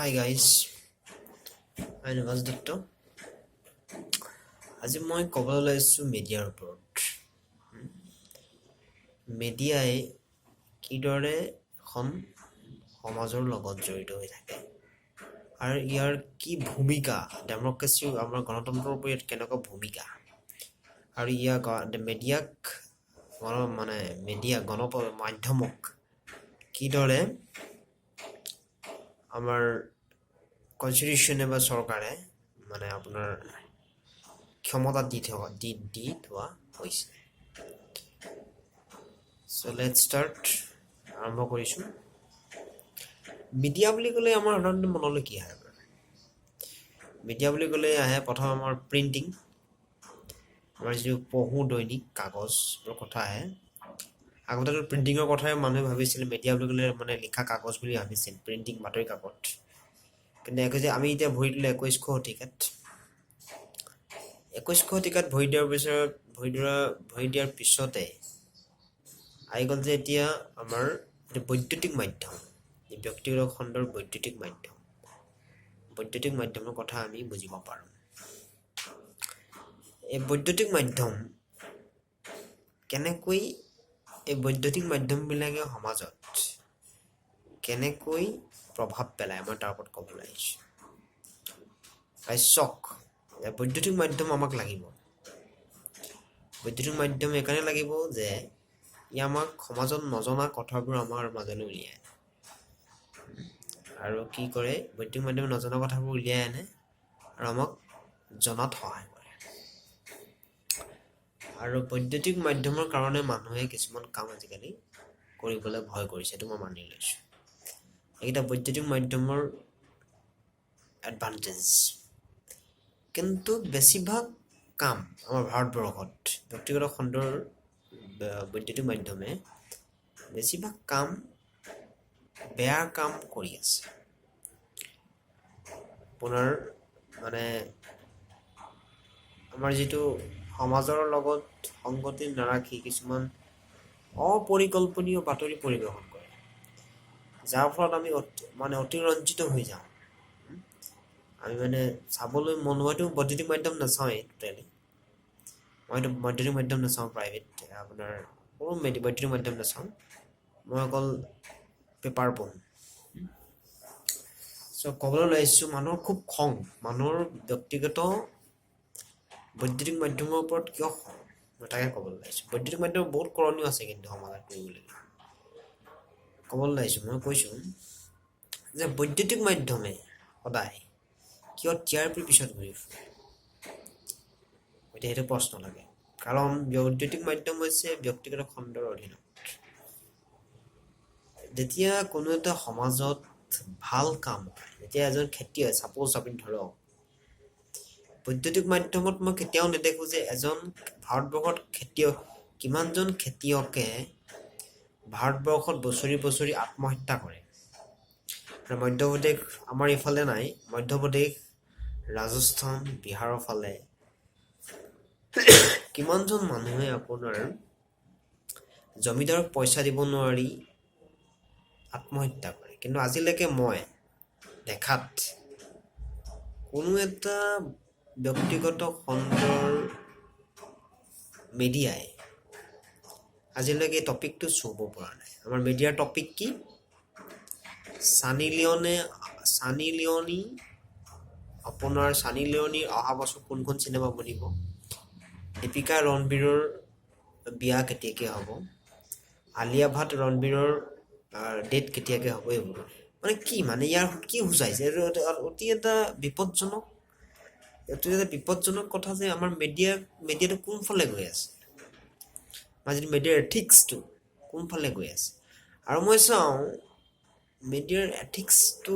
Hi guys, I'm Nivas Dutta. আজি মই ক'বলৈ লৈছোঁ মিডিয়াৰ ওপৰত। মিডিয়াই কিদৰে এখন সমাজৰ লগত জড়িত হৈ থাকে আৰু ইয়াৰ কি ভূমিকা, ডেমক্ৰেচি আমাৰ গণতন্ত্ৰৰ ওপৰত কেনেকুৱা ভূমিকা আৰু মিডিয়াক মাধ্যমক কিদৰে আমাৰ কনষ্টিটিউশ্যনে বা চৰকাৰে আপোনাৰ ক্ষমতা দি থোৱা হৈছে। So let's start. আৰম্ভ কৰিছোঁ। মিডিয়া বুলি ক'লে আমাৰ সাধাৰণতে মনলৈ কি আহে? মিডিয়া বুলি ক'লে আহে প্ৰথম আমাৰ প্ৰিণ্টিং, আমাৰ যিটো পঢ়োঁ দৈনিক কাগজৰ কথা আহে। আগতেতো প্ৰিণ্টিঙৰ কথাই মানুহে ভাবিছিল, মিডিয়া বুলি ক'লে লিখা কাগজ বুলি ভাবিছিল, প্ৰিণ্টিং বাতৰি কাকত। কিন্তু আমি এতিয়া ভৰি দিলোঁ 21শ শতিকাত। 21শ শতিকাত ভৰি দিয়াৰ পিছতে আহি গ'ল যে এতিয়া আমাৰ বৈদ্যুতিক মাধ্যম, ব্যক্তিগত খণ্ডৰ বৈদ্যুতিক মাধ্যমৰ কথা আমি বুজিব পাৰোঁ। এই বৈদ্যুতিক মাধ্যম কেনেকৈ, এই বৈদ্যুতিক মাধ্যমবিলাকে সমাজত কেনেকৈ প্ৰভাৱ পেলায় মই তাৰ ওপৰত ক'বলৈ আহিছোঁ। বৈদ্যুতিক মাধ্যম আমাক লাগিব। বৈদ্যুতিক মাধ্যম এইকাৰণে লাগিব যে ই আমাক সমাজত নজনা কথাবোৰ আমাৰ মাজলৈ উলিয়াই আনে। আৰু কি কৰে, বৈদ্যুতিক মাধ্যমে নজনা কথাবোৰ উলিয়াই আনে আৰু আমাক জনাত সহায় কৰে। আৰু বৈদ্যুতিক মাধ্যমৰ কাৰণে মানুহে কিছুমান কাম আজিকালি কৰিবলৈ ভয় কৰিছে, এইটো মই মানি লৈছোঁ। এইকেইটা বৈদ্যুতিক মাধ্যমৰ এডভান্টেজ। কিন্তু বেছিভাগ কাম আমাৰ ভাৰতবৰ্ষত ব্যক্তিগত খণ্ডৰ বৈদ্যুতিক মাধ্যমে বেছিভাগ কাম, বেয়া কাম কৰি আছে। আপোনাৰ আমাৰ যিটো সমাজৰ লগত সংগতি নাৰাখি কিছুমান অপৰিকল্পনীয় বাতৰি পৰিৱেশন কৰে, যাৰ ফলত আমি অতিৰঞ্জিত হৈ যাওঁ। আমি চাবলৈ মন হোৱাটো বৈদ্যুতিক মাধ্যম নাচাওঁৱেই টোটেলি। মইতো বৈদ্যুতিক মাধ্যম নাচাওঁ, প্ৰাইভেট কোনো বৈদ্যুতিক মাধ্যম নাচাওঁ, মই অকল পেপাৰ পঢ়োঁ। ক'বলৈ লৈছোঁ মানুহৰ খুব খং, মানুহৰ ব্যক্তিগত বৈদ্যুতিক মাধ্যমৰ ওপৰত কিয় খং, মই তাকে ক'বলৈ লাগিছোঁ। বৈদ্যুতিক মাধ্যমৰ বহুত কৰণীয় আছে কিন্তু সমাজত কৰিবলৈ ক'বলৈ লাগিছোঁ। মই কৈছোঁ যে বৈদ্যুতিক মাধ্যমে সদায় কিয় TRPৰ পিছত ঘূৰি ফুৰে, এতিয়া সেইটো প্ৰশ্ন লাগে। কাৰণ বৈদ্যুতিক মাধ্যম হৈছে ব্যক্তিগত খণ্ডৰ অধীনত। যেতিয়া কোনো এটা সমাজত ভাল কাম, যেতিয়া এজন খেতিয়ক, চাপ'জ আপুনি ধৰক, বৈদ্যুতিক মাধ্যমত মই কেতিয়াও নেদেখোঁ যে ভাৰতবৰ্ষত কিমানজন খেতিয়কে ভাৰতবৰ্ষত বছৰি আত্মহত্যা কৰে। মধ্যপ্ৰদেশ আমাৰ এইফালে নাই, মধ্যপ্ৰদেশ, ৰাজস্থান, বিহাৰৰ ফালে কিমানজন মানুহে আপোনাৰ জমিদাৰক পইচা দিব নোৱাৰি আত্মহত্যা কৰে। কিন্তু আজিলৈকে মই দেখাত কোনো এটা ব্যক্তিগত খণ্ডৰ মিডিয়াই আজিলৈকে এই টপিকটো চুব পৰা নাই। আমাৰ মিডিয়াৰ টপিক কি? চানি লিঅ'নি অহা বছৰ কোনখন চিনেমা বনিব, দীপিকা ৰণবীৰৰ বিয়া কেতিয়াকৈ হ'ব, আলিয়া ভাট ৰণবীৰৰ ডেট কেতিয়াকৈ হ'ব, এইবোৰ ইয়াৰ কি বুজাইছে? অতি এটা বিপদজনক কথা যে আমাৰ মিডিয়াটো কোনফালে গৈ আছে, বা যিটো মিডিয়াৰ এথিক্সটো কোনফালে গৈ আছে। আৰু মই চাওঁ মিডিয়াৰ এথিক্সটো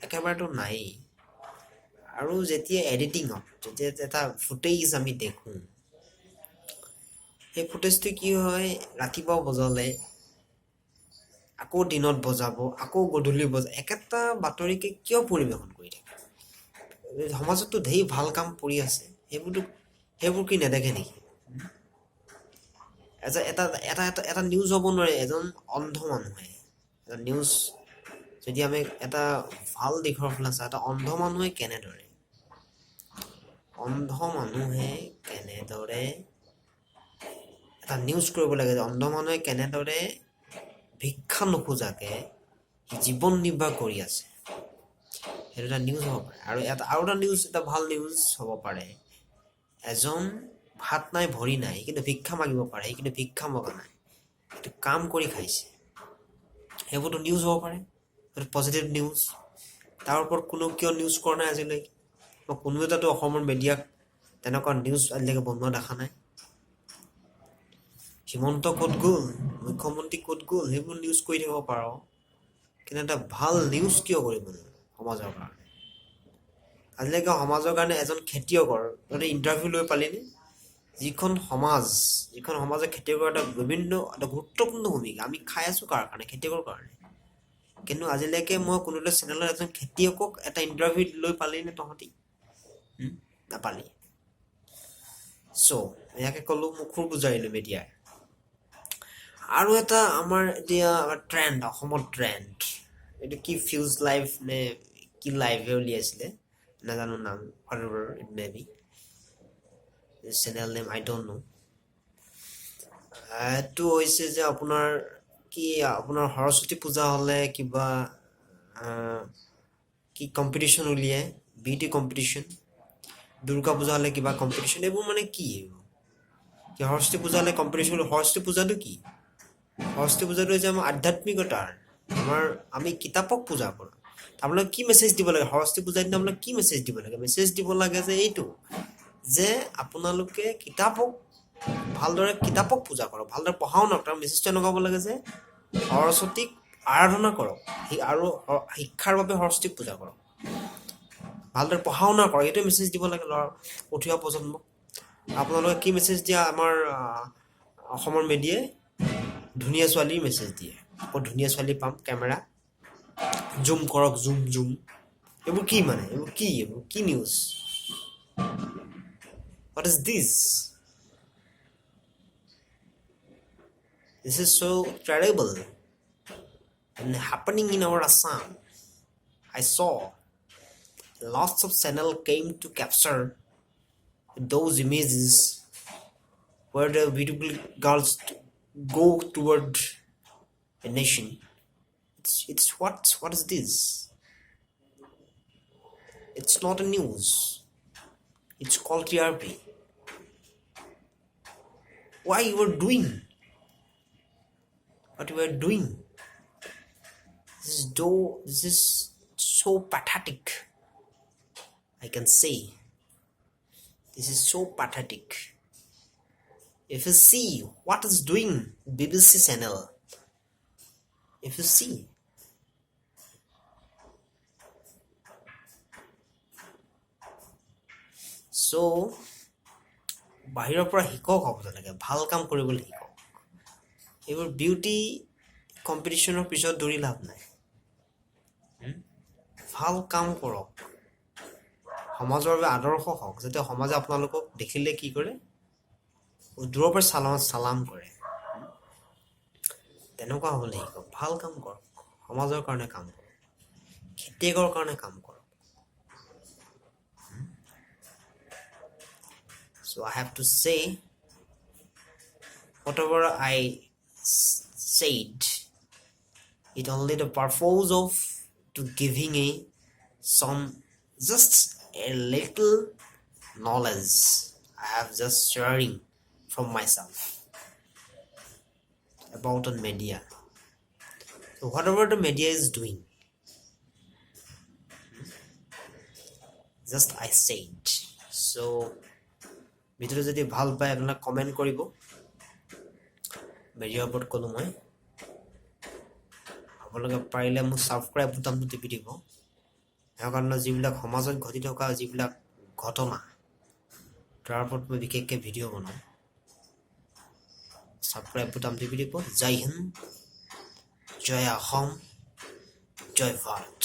একেবাৰেতো নায়েই। আৰু যেতিয়া এডিটিঙত যেতিয়া এটা ফুটেজ আমি দেখোঁ, সেই ফুটেজটো কি হয়, ৰাতিপুৱা বজালে আকৌ দিনত বজাব, আকৌ গধূলি একেটা বাতৰিকে কিয় পৰিৱেশন কৰি থাকে? সমাজততো ঢেৰ ভাল কাম কৰি আছে, সেইবোৰ কি নেদেখে নেকি? এটা নিউজ হ'ব নোৱাৰে, এজন অন্ধ মানুহে এটা নিউজ যদি আমি এটা ভাল দিশৰ ফালে চাওঁ, এটা অন্ধ মানুহে কেনেদৰে এটা নিউজ কৰিব লাগে যে অন্ধ মানুহে কেনেদৰে ভিক্ষা নোখোজাকে জীৱন নিৰ্বাহ কৰি আছে, সেইটো এটা নিউজ হ'ব পাৰে। আৰু এটা নিউজ, এটা ভাল নিউজ হ'ব পাৰে, এজন ভাত নাই ভৰি নাই কিন্তু ভিক্ষা মাগিব পাৰে, সি কিন্তু ভিক্ষা মগা নাই, সেইটো কাম কৰি খাইছে, সেইবোৰতো নিউজ হ'ব পাৰে, সেইটো পজিটিভ নিউজ। তাৰ ওপৰত কোনো কিয় নিউজ কৰা নাই আজিলৈকে? মই কোনো এটাতো অসমৰ মিডিয়াক তেনেকুৱা নিউজ আজিলৈকে বনোৱা দেখা নাই। হিমন্ত ক'ত গ'ল, মুখ্যমন্ত্ৰী ক'ত গ'ল, সেইবোৰ নিউজ কৰি থাকিব পাৰ, কিন্তু এটা ভাল নিউজ কিয় কৰিব নোৱাৰো সমাজৰ কাৰণে? আজিলৈকে সমাজৰ কাৰণে এজন খেতিয়কৰ তহঁতে ইণ্টাৰভিউ লৈ পালিনে? যিখন সমাজে খেতিয়কৰ এটা গুৰুত্বপূৰ্ণ ভূমিকা, আমি খাই আছো কাৰ কাৰণে? খেতিয়কৰ কাৰণে। কিন্তু আজিলৈকে মই কোনো এটা চেনেলত এজন খেতিয়কক এটা ইণ্টাৰভিউ লৈ পালিনে তহঁতি? নাপালি। ইয়াকে ক'লো, মুখৰ বুজাৰিলো মিডিয়াই। আৰু এটা আমাৰ এতিয়া ট্ৰেণ্ড, অসমত ট্ৰেণ্ড, এইটো কি ফিউজ লাইফ নে কি লাইভে উলিয়াইছিলে, নাজানো নাম, whatever it may be, channel name I don't know। এইটো হৈছে যে আপোনাৰ সৰস্বতী পূজা হ'লে কিবা কি কম্পিটিশ্যন উলিয়াই, বিউটি কম্পিটিশ্যন, দুৰ্গা পূজা হ'লে কিবা কম্পিটিশ্যন, এইবোৰ মানে কি? সৰস্বতী পূজা হ'লে কম্পিটিশ্যন। সৰস্বতী পূজাটো কি? সৰস্বতী পূজাটো হৈছে আমাৰ আধ্যাত্মিকতাৰ, আমি কিতাপক পূজা কৰোঁ। আপোনালোকে কি মেছেজ দিব লাগে? সৰস্বতী পূজাৰ দিনা আপোনালোকে কি মেছেজ দিব লাগে? মেছেজ দিব লাগে যে এইটো, যে আপোনালোকে ভালদৰে কিতাপক পূজা কৰক, ভালদৰে পঢ়াও নক। তাৰ মেছেজটো এনেকুৱা হ'ব লাগে যে সৰস্বতীক আৰাধনা কৰক আৰু শিক্ষাৰ বাবে সৰস্বতীক পূজা কৰক, ভালদৰে পঢ়া শুনা কৰক, এইটোৱে মেছেজ দিব লাগে উঠি অহা প্ৰজন্মক। আপোনালোকে কি মেছেজ দিয়া? আমাৰ অসমৰ মিডিয়াই ধুনীয়া ছোৱালীৰ মেছেজ দিয়ে। আকৌ ধুনীয়া ছোৱালী পাম, কেমেৰা জুম কৰক, জুম। এইবোৰ কি মানে? এইবোৰ কি news? What is this? This is so terrible and happening in our Assam. I saw lots of channel came to capture those images where the beautiful girls go toward a nation. What is this? It's not a news. It's called TRP. Why you are doing what you are doing? This is so pathetic. I can say this is so pathetic. If you see what is doing BBC channel, if you see, so বাহিৰৰ পৰা শিকক, হ'ব লাগে, ভাল কাম কৰিবলৈ শিকক। এইবোৰ বিউটি কম্পিটিশ্যনৰ পিছত দৌৰি লাভ নাই। ভাল কাম কৰক, সমাজৰ বাবে আদৰ্শ হওক, যাতে সমাজে আপোনালোকক দেখিলে কি কৰে, দূৰৰ পৰা চালাম কৰে, তেনেকুৱা হ'বলৈ শিকক। ভাল কাম কৰক, সমাজৰ কাৰণে কাম কৰক, খেতিয়কৰ কাৰণে কাম কৰক। So I have to say, whatever I said, it only the purpose of to giving just a little knowledge I have just sharing from myself about the media. So whatever the media is doing, just I said. So ভিডিঅ'টো যদি ভাল পায় আপোনালোকে comment কৰিব। ভিডিঅ'ৰ ওপৰত ক'লোঁ মই, আপোনালোকে পাৰিলে মোক ছাবস্ক্ৰাইব বুটামটো টিপি দিব। সেই কাৰণে যিবিলাক সমাজত ঘটি থকা যিবিলাক ঘটনা, তাৰ ওপৰত মই বিশেষকৈ ভিডিঅ' বনাওঁ। ছাবস্ক্ৰাইব বুটাম টিপি দিব। জয় হিন্দ, জয় অসম, জয় ভাৰত।